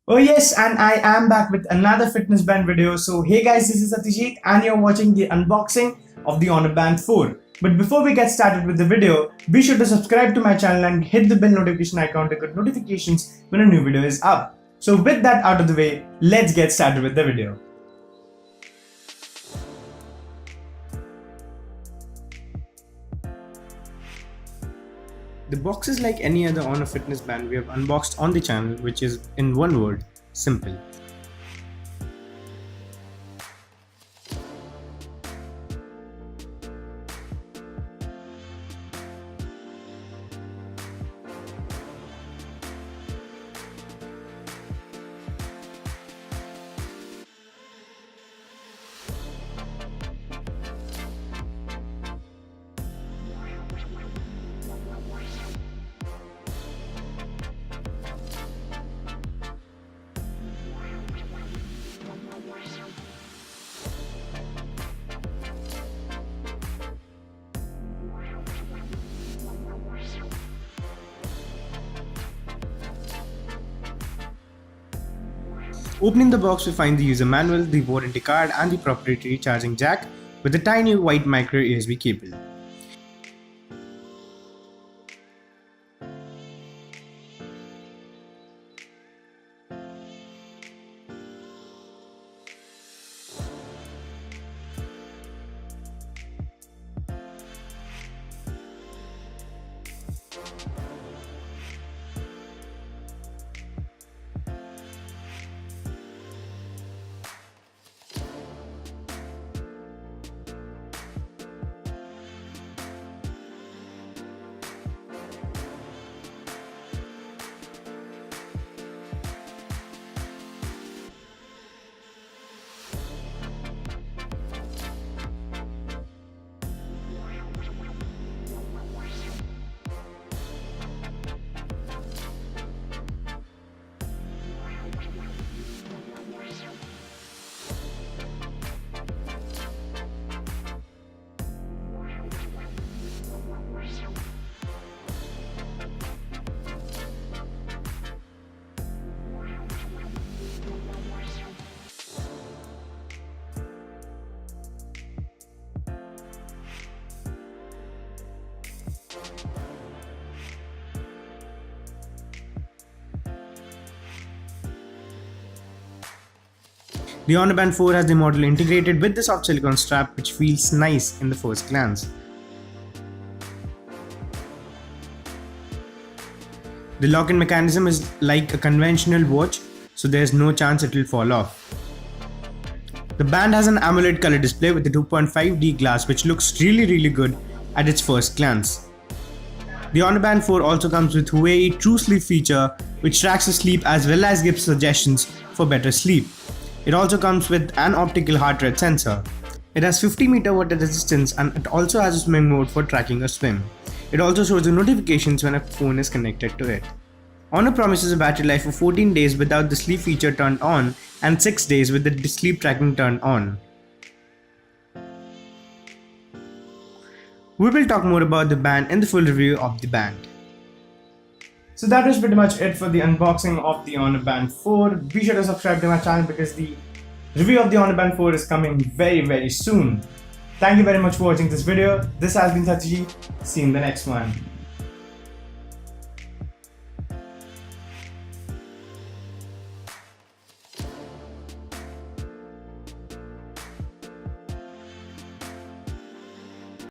Oh yes, and I am back with another fitness band video. So hey guys, this is Satyajeet and you're watching the unboxing of the Honor Band 4. But before we get started with the video, be sure to subscribe to my channel and hit the bell notification icon to get notifications when a new video is up. So with that out of the way, let's get started with the video. The box is like any other Honor fitness band we have unboxed on the channel, which is in one word, simple. Opening the box, we find the user manual, the warranty card and the proprietary charging jack with a tiny white micro USB cable. The Honor Band 4 has the model integrated with the soft silicone strap, which feels nice in the first glance. The lock-in mechanism is like a conventional watch, so there's no chance it will fall off. The band has an AMOLED color display with a 2.5D glass, which looks really good at its first glance. The Honor Band 4 also comes with Huawei True Sleep feature, which tracks the sleep as well as gives suggestions for better sleep. It also comes with an optical heart rate sensor. It has 50-meter water resistance and it also has a swimming mode for tracking a swim. It also shows the notifications when a phone is connected to it. Honor promises a battery life of 14 days without the sleep feature turned on and 6 days with the sleep tracking turned on. We will talk more about the band in the full review of the band. So that was pretty much it for the unboxing of the Honor Band 4. Be sure to subscribe to my channel because the review of the Honor Band 4 is coming very soon. Thank you very much for watching this video. This has been Satyajeet. See you in the next one.